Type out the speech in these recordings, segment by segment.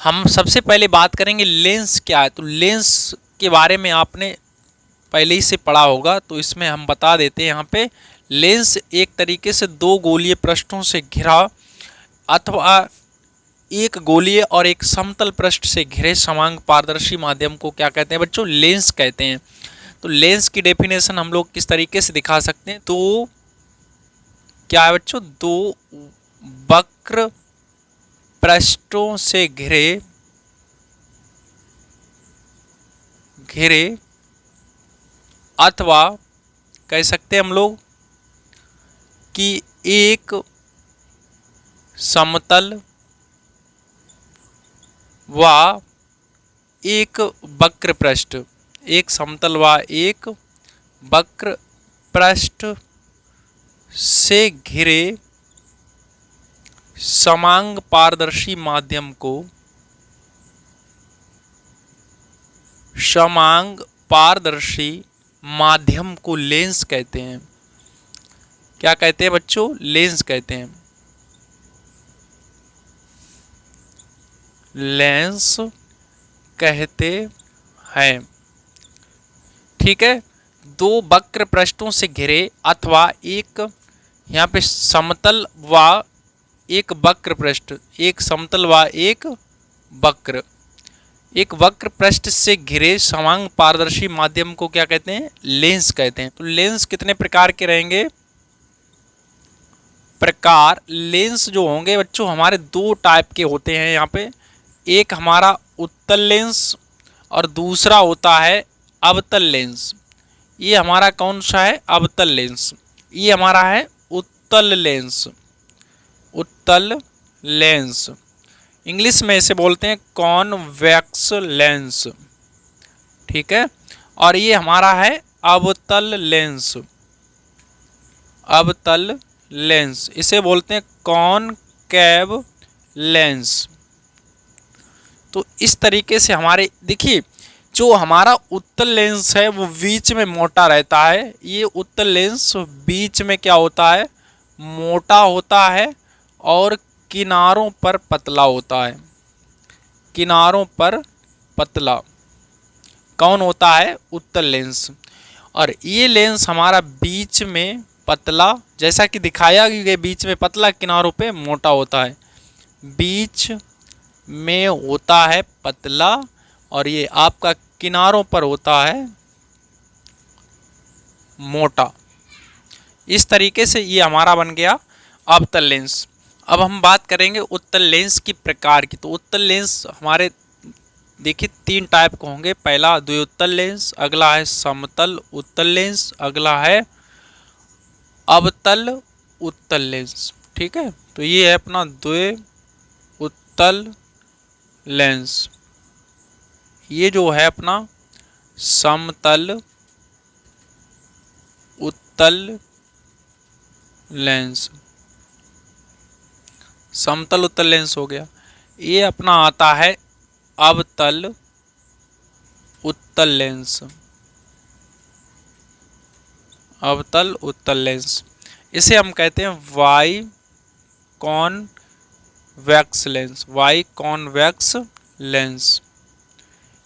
हम सबसे पहले बात करेंगे लेंस क्या है। तो लेंस के बारे में आपने पहले ही से पढ़ा होगा, तो इसमें हम बता देते हैं। यहाँ पे लेंस एक तरीके से दो गोलीय पृष्ठों से घिरा अथवा एक गोलीय और एक समतल पृष्ठ से घिरे समांग पारदर्शी माध्यम को क्या कहते हैं बच्चों? लेंस कहते हैं। तो लेंस की डेफिनेशन हम लोग किस तरीके से दिखा सकते हैं? तो क्या है बच्चों? दो वक्र पृष्ठों से घिरे अथवा कह सकते हैं हम लोग कि एक समतल व एक वक्र पृष्ठ, एक समतल व एक वक्र पृष्ठ से घिरे समांग पारदर्शी माध्यम को लेंस कहते हैं। क्या कहते हैं बच्चों? लेंस कहते हैं। लेंस कहते हैं, ठीक है। दो वक्र पृष्ठों से घिरे अथवा एक यहाँ पे समतल व एक वक्र पृष्ठ, एक समतल व एक वक्र पृष्ठ से घिरे समांग पारदर्शी माध्यम को क्या कहते हैं? लेंस कहते हैं। तो लेंस कितने प्रकार के रहेंगे? प्रकार लेंस जो होंगे बच्चों हमारे दो टाइप के होते हैं यहाँ पे। एक हमारा उत्तल लेंस और दूसरा होता है अवतल लेंस। ये हमारा कौन सा है? अवतल लेंस। ये हमारा है उत्तल लेंस। उत्तल लेंस इंग्लिश में इसे बोलते हैं कॉन्वेक्स लेंस, ठीक है। और ये हमारा है अवतल लेंस। अवतल लेंस इसे बोलते हैं कॉनकेव लेंस। तो इस तरीके से हमारे देखिए, जो हमारा उत्तल लेंस है वो बीच में मोटा रहता है। ये उत्तल लेंस बीच में क्या होता है? मोटा होता है और किनारों पर पतला होता है। किनारों पर पतला कौन होता है? उत्तल लेंस। और ये लेंस हमारा बीच में पतला, जैसा कि दिखाया गया, बीच में पतला किनारों पे मोटा होता है। बीच में होता है पतला और ये आपका किनारों पर होता है मोटा। इस तरीके से ये हमारा बन गया अवतल लेंस। अब हम बात करेंगे उत्तल लेंस की प्रकार की। तो उत्तल लेंस हमारे देखिए तीन टाइप के होंगे। पहला द्विउत्तल लेंस, अगला है समतल उत्तल लेंस, अगला है अवतल उत्तल लेंस, ठीक है। तो ये है अपना द्विउत्तल लेंस। ये जो है अपना समतल उत्तल लेंस, समतल उत्तल लेंस हो गया। ये अपना आता है अवतल उत्तल लेंस। अवतल उत्तल लेंस इसे हम कहते हैं Y convex lens. Y convex lens.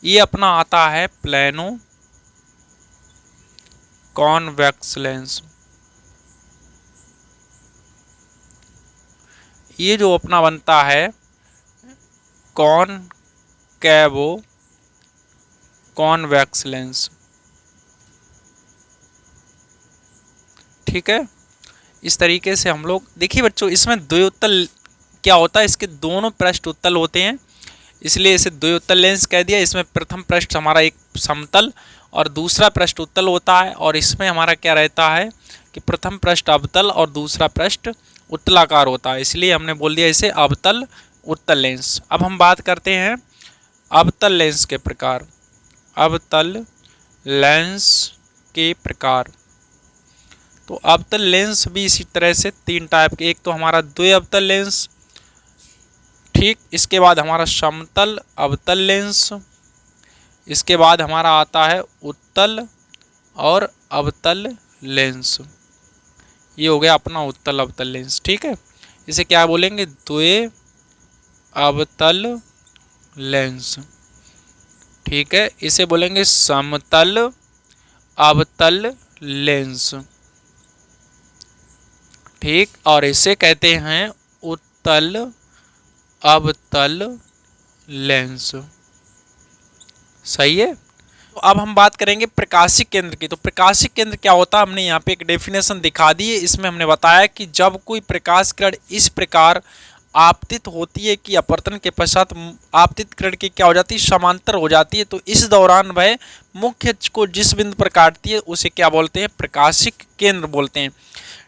ये अपना आता है प्लेनो कॉन्वेक्स लेंस। ये जो अपना बनता है कॉनकैवो कॉन्वेक्स लेंस, ठीक है। इस तरीके से हम लोग देखिए बच्चों, इसमें द्विउत्तल क्या होता है? इसके दोनों पृष्ठ उत्तल होते हैं, इसलिए इसे द्विउत्तल लेंस कह दिया। इसमें प्रथम पृष्ठ हमारा एक समतल और दूसरा पृष्ठ उत्तल होता है, और इसमें हमारा क्या रहता है कि प्रथम पृष्ठ अवतल और दूसरा पृष्ठ उत्तलाकार होता है, इसलिए हमने बोल दिया इसे अवतल उत्तल लेंस। अब हम बात करते हैं अवतल लेंस के प्रकार। अवतल लेंस के प्रकार। तो अवतल लेंस भी इसी तरह से तीन टाइप के। एक तो हमारा द्विअवतल लेंस, ठीक। इसके बाद हमारा समतल अवतल लेंस। इसके बाद हमारा आता है उत्तल और अवतल लेंस। ये हो गया अपना उत्तल अवतल लेंस, ठीक है। इसे क्या बोलेंगे? द्वि अवतल लेंस। ठीक है, इसे बोलेंगे समतल अवतल लेंस। ठीक, और इसे कहते हैं उत्तल अवतल लेंस। सही है। तो अब हम बात करेंगे प्रकाशिक केंद्र की। तो प्रकाशिक केंद्र क्या होता है, हमने यहाँ पे एक डेफिनेशन दिखा दी है। इसमें हमने बताया कि जब कोई प्रकाश किरण इस प्रकार आपतित होती है कि अपवर्तन के पश्चात आपतित किरण की क्या हो जाती है, समांतर हो जाती है, तो इस दौरान वह मुख्य अक्ष को जिस बिंदु पर काटती है उसे क्या बोलते हैं, प्रकाशिक केंद्र बोलते हैं।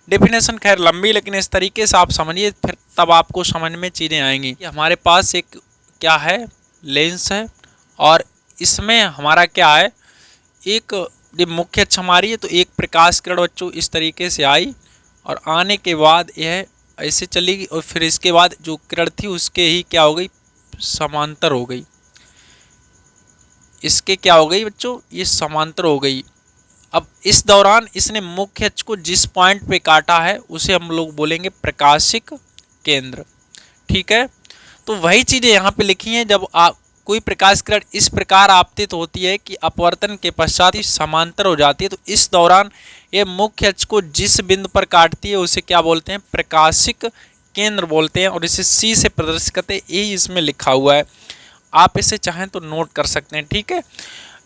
डेफिनेशन खैर लंबी, लेकिन इस तरीके से आप समझिए, फिर तब आपको समझ में चीज़ें आएंगी। हमारे पास एक क्या है, लेंस है, और इसमें हमारा क्या है, एक जब मुख्य अक्ष हमारी है तो एक प्रकाश किरण बच्चों इस तरीके से आई, और आने के बाद यह ऐसे चलेगी, और फिर इसके बाद जो किरण थी उसके ही क्या हो गई, समांतर हो गई। इसके क्या हो गई बच्चों, ये समांतर हो गई। अब इस दौरान इसने मुख्य अक्ष को जिस पॉइंट पे काटा है उसे हम लोग बोलेंगे प्रकाशिक केंद्र। ठीक है, तो वही चीज़ें यहाँ पे लिखी हैं। जब कोई प्रकाश किरण इस प्रकार आपतित होती है कि अपवर्तन के पश्चात ही समांतर हो जाती है, तो इस दौरान ये मुख्य अक्ष को जिस बिंदु पर काटती है उसे क्या बोलते हैं, प्रकाशिक केंद्र बोलते हैं, और इसे सी से प्रदर्शित करते हैं। यही इसमें लिखा हुआ है, आप इसे चाहें तो नोट कर सकते हैं। ठीक है,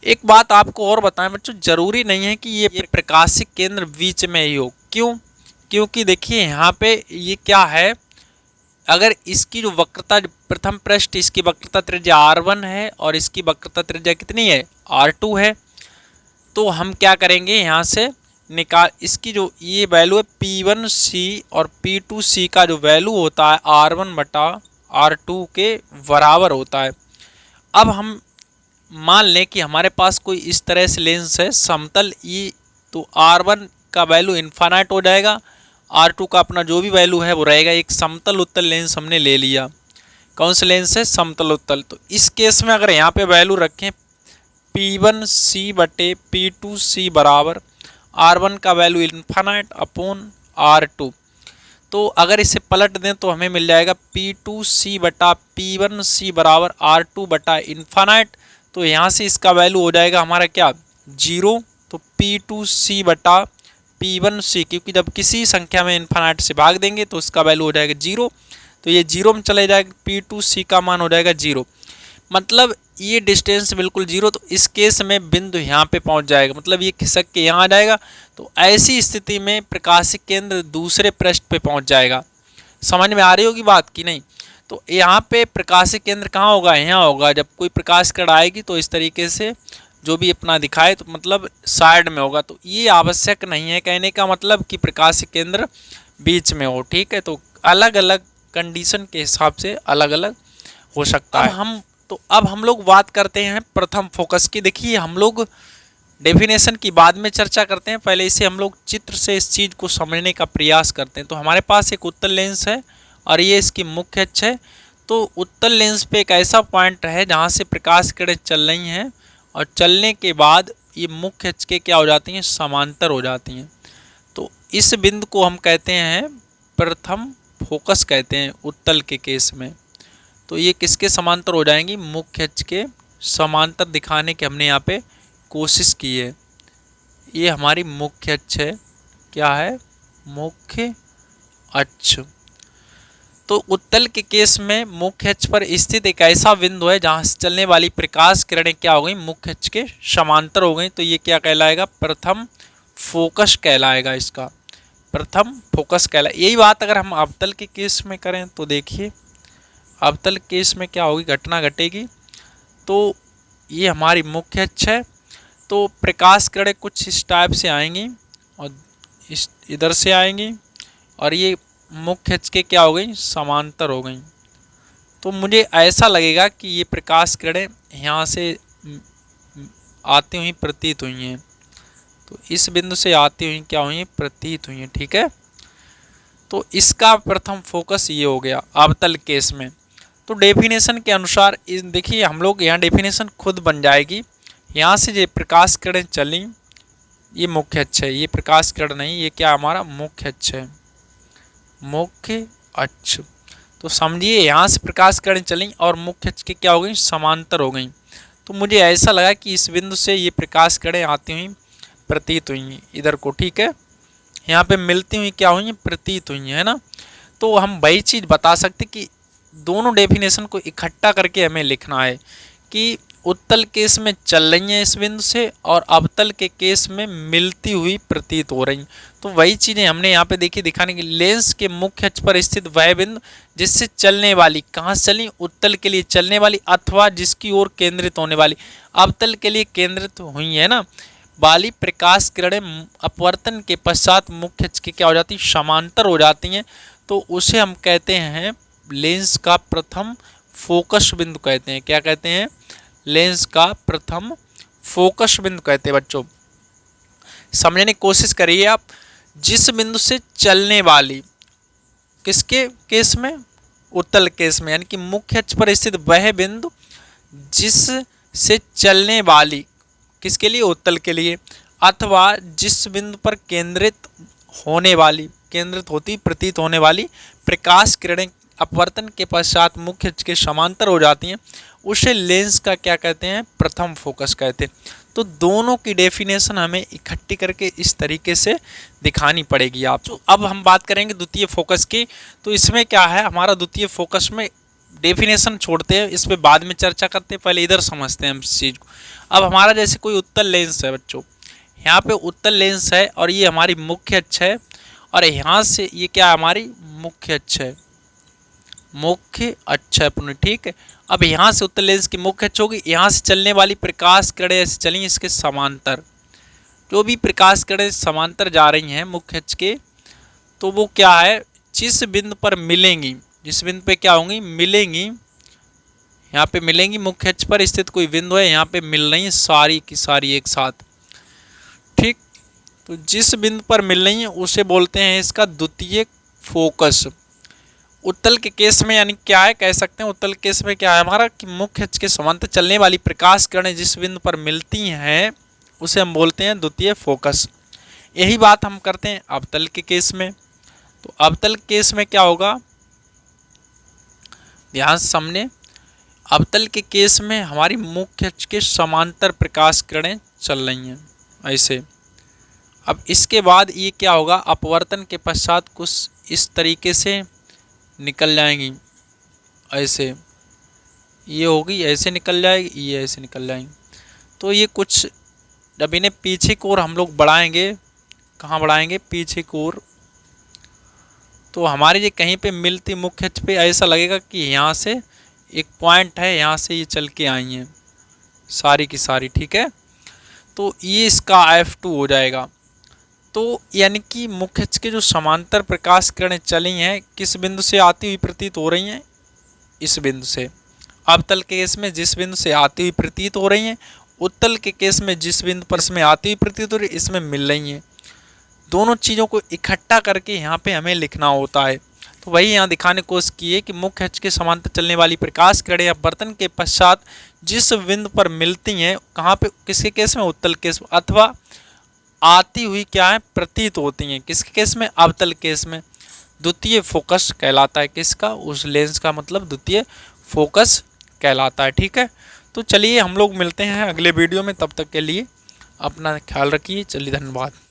एक बात आपको और बताएं बच्चों, जरूरी नहीं है कि ये प्रकाशिक केंद्र बीच में ही हो। क्यों, क्योंकि देखिए यहाँ पे ये क्या है, अगर इसकी जो वक्रता, प्रथम पृष्ठ इसकी वक्रता त्रिज्या R1 है और इसकी वक्रता त्रिज्या कितनी है, R2 है, तो हम क्या करेंगे यहाँ से निकाल, इसकी जो ये वैल्यू है P1C और P2C का जो वैल्यू होता है R1 बटा R2 के बराबर होता है। अब हम मान लें कि हमारे पास कोई इस तरह से लेंस है समतल, ये तो R1 का वैल्यू इन्फानाइट हो जाएगा, R2 का अपना जो भी वैल्यू है वो रहेगा। एक समतल उत्तल लेंस हमने ले लिया। कौन सा लेंस है, समतल उत्तल। तो इस केस में अगर यहाँ पे वैल्यू रखें P1C बटे P2C बराबर R1 का वैल्यू इन्फानाइट अपॉन R2, तो अगर इसे पलट दें तो हमें मिल जाएगा P2C बटा P1C बराबर R2 बटा इन्फानाइट। तो यहाँ से इसका वैल्यू हो जाएगा हमारा क्या, 0। तो P2C बटा P1C, क्योंकि जब किसी संख्या में इन्फानाइट से भाग देंगे तो उसका वैल्यू हो जाएगा 0, तो ये 0 में चले जाएगा, P2C का मान हो जाएगा 0। मतलब ये डिस्टेंस बिल्कुल 0, तो इस केस में बिंदु यहाँ पे पहुँच जाएगा, मतलब ये खिसक के यहाँ आ जाएगा। तो ऐसी स्थिति में प्रकाशिक केंद्र दूसरे पृष्ठ पे पहुँच जाएगा। समझ में आ रही होगी बात कि नहीं। तो यहाँ पे प्रकाशिक केंद्र कहाँ होगा, यहाँ होगा। जब कोई प्रकाश किरण आएगी तो इस तरीके से जो भी अपना दिखाए तो मतलब साइड में होगा। तो ये आवश्यक नहीं है, कहने का मतलब कि प्रकाशिक केंद्र बीच में हो। ठीक है, तो अलग अलग कंडीशन के हिसाब से अलग अलग हो सकता है। अब हम लोग बात करते हैं प्रथम फोकस की। देखिए हम लोग डेफिनेशन की बाद में चर्चा करते हैं, पहले इसे हम लोग चित्र से इस चीज़ को समझने का प्रयास करते हैं। तो हमारे पास एक उत्तल लेंस है और ये इसकी मुख्य अक्ष है। तो उत्तल लेंस पे एक ऐसा पॉइंट है जहाँ से प्रकाश किरणें चल रही हैं, और चलने के बाद ये मुख्य अक्ष के क्या हो जाती हैं, समांतर हो जाती हैं। तो इस बिंदु को हम कहते हैं प्रथम फोकस कहते हैं उत्तल के केस में। तो ये किसके समांतर हो जाएंगी, मुख्य अक्ष के समांतर दिखाने की हमने यहाँ पे कोशिश की है। ये हमारी मुख्य अक्ष है, क्या है, मुख्य अक्ष। तो उत्तल के केस में मुख्य अक्ष पर स्थित एक ऐसा बिंदु है जहाँ से चलने वाली प्रकाश किरणें क्या हो गई, मुख्य अक्ष के समांतर हो गई। तो ये क्या कहलाएगा, प्रथम फोकस कहलाएगा। इसका प्रथम फोकस कहलाएगा। यही बात अगर हम अवतल के केस में करें तो देखिए अवतल केस में क्या होगी, घटना घटेगी। तो ये हमारी मुख्य अक्ष है। तो प्रकाश किरणें कुछ इस टाइप से आएंगी और इस इधर से आएंगी, और ये मुख्य अक्ष के क्या हो गई, समांतर हो गई। तो मुझे ऐसा लगेगा कि ये प्रकाश किरणें यहाँ से आती हुई प्रतीत हुई हैं। तो इस बिंदु से आती हुई क्या हुई, प्रतीत हुई हैं। ठीक है, तो इसका प्रथम फोकस ये हो गया अवतल केस में। तो डेफिनेशन के अनुसार देखिए हम लोग यहाँ डेफिनेशन खुद बन जाएगी। यहाँ से ये प्रकाश किरणें चली, ये मुख्य अक्ष है, ये प्रकाश किरण नहीं, ये क्या हमारा मुख्य अक्ष है, मुख्य अक्ष। तो समझिए यहाँ से प्रकाश किरणें चली और मुख्य अक्ष के क्या हो गई, समांतर हो गई। तो मुझे ऐसा लगा कि इस बिंदु से ये प्रकाश किरणें आती हुई प्रतीत हुई इधर को, ठीक है, यहाँ पे मिलती हुई क्या हुई, प्रतीत हुई है ना। तो हम वही चीज़ बता सकते कि दोनों डेफिनेशन को इकट्ठा करके हमें लिखना है कि उत्तल केस में चल रही हैं इस बिंदु से और अवतल के केस में मिलती हुई प्रतीत हो रही। तो वही चीज़ें हमने यहाँ पे देखी दिखाने की, लेंस के मुख्य अक्ष पर स्थित वह बिंदु जिससे चलने वाली, कहाँ से चली, उत्तल के लिए चलने वाली अथवा जिसकी ओर केंद्रित होने वाली, अवतल के लिए केंद्रित हुई है ना, वाली प्रकाश किरणें अपवर्तन के पश्चात मुख्य अक्ष की क्या हो जाती, समांतर हो जाती हैं। तो उसे हम कहते हैं लेंस का प्रथम फोकस बिंदु कहते हैं। क्या कहते हैं, लेंस का प्रथम फोकस बिंदु कहते हैं। बच्चों समझने की कोशिश करिए आप, जिस बिंदु से चलने वाली, किसके केस में, उत्तल केस में, यानी कि मुख्य अक्ष पर स्थित वह बिंदु जिस से चलने वाली, किसके लिए, उत्तल के लिए, अथवा जिस बिंदु पर केंद्रित होने वाली, केंद्रित होती प्रतीत होने वाली प्रकाश किरणें अपवर्तन के पश्चात मुख्य अक्ष के समांतर हो जाती हैं, उसे लेंस का क्या कहते हैं, प्रथम फोकस कहते हैं। तो दोनों की डेफिनेशन हमें इकट्ठी करके इस तरीके से दिखानी पड़ेगी आप। तो अब हम बात करेंगे द्वितीय फोकस की। तो इसमें क्या है, हमारा द्वितीय फोकस में डेफिनेशन छोड़ते हैं, इस पर बाद में चर्चा करते हैं, पहले इधर समझते हैं हम इस चीज़ को। अब हमारा जैसे कोई उत्तल लेंस है बच्चों, यहाँ पे उत्तल लेंस है और ये हमारी मुख्य अक्ष है, और यहाँ से ये क्या हमारी मुख्य अक्ष है, मुख्य अक्ष है अपने, ठीक है। अब यहाँ से उत्तल लेंस की मुख्य अक्ष होगी, यहाँ से चलने वाली प्रकाश किरणें ऐसे चली इसके समांतर, जो भी प्रकाश किरणें समांतर जा रही हैं मुख्य अक्ष के, तो वो क्या है, जिस बिंदु पर मिलेंगी, जिस बिंदु पे क्या होंगी, मिलेंगी, यहाँ पे मिलेंगी, मुख्य अक्ष पर स्थित कोई बिंदु है, यहाँ पे मिल रही सारी की सारी एक साथ, ठीक। तो जिस बिंदु पर मिल रही है उसे बोलते हैं इसका द्वितीय फोकस। उत्तल के केस में यानी क्या है, कह सकते हैं उत्तल केस में क्या है हमारा, कि मुख्य अक्ष के समांतर चलने वाली प्रकाश किरणें जिस बिंदु पर मिलती हैं उसे हम बोलते हैं द्वितीय फोकस। यही बात हम करते हैं अवतल के केस में। तो अवतल केस में क्या होगा, ध्यान से समझे, अवतल के केस में हमारी मुख्य अक्ष के समांतर प्रकाश किरणें चल रही हैं ऐसे। अब इसके बाद ये क्या होगा, अपवर्तन के पश्चात कुछ इस तरीके से निकल जाएंगी ऐसे, ये होगी ऐसे निकल जाएगी, ये ऐसे निकल जाएंगी। तो ये कुछ जब इन्हें पीछे की ओर हम लोग बढ़ाएंगे, कहाँ बढ़ाएंगे, पीछे की ओर, तो हमारे ये कहीं पे मिलती मुख्य अक्ष पे ऐसा लगेगा कि यहाँ से एक पॉइंट है, यहाँ से ये चल के आई हैं सारी की सारी, ठीक है। तो ये इसका F2 हो जाएगा। तो यानी कि मुख्य अक्ष के जो समांतर प्रकाश किरणें चली हैं किस बिंदु से आती हुई प्रतीत हो रही हैं, इस बिंदु से। अवतल के केस में जिस बिंदु से आती हुई प्रतीत हो रही हैं, उत्तल के केस में जिस बिंदु पर इसमें आती हुई प्रतीत हो रही है, इसमें मिल रही हैं। दोनों चीज़ों को इकट्ठा करके यहाँ पे हमें लिखना होता है। तो वही यहाँ दिखाने की कोशिश की है कि मुख्य अक्ष के समांतर चलने वाली प्रकाश किरणें अपवर्तन के पश्चात जिस बिंदु पर मिलती हैं, कहाँ पे, किसके केस में, उत्तल केस में, अथवा आती हुई क्या है, प्रतीत होती हैं, किसके केस में, अवतल केस में, द्वितीय फोकस कहलाता है। किसका, उस लेंस का मतलब द्वितीय फोकस कहलाता है, ठीक है। तो चलिए हम लोग मिलते हैं अगले वीडियो में, तब तक के लिए अपना ख्याल रखिए। चलिए धन्यवाद।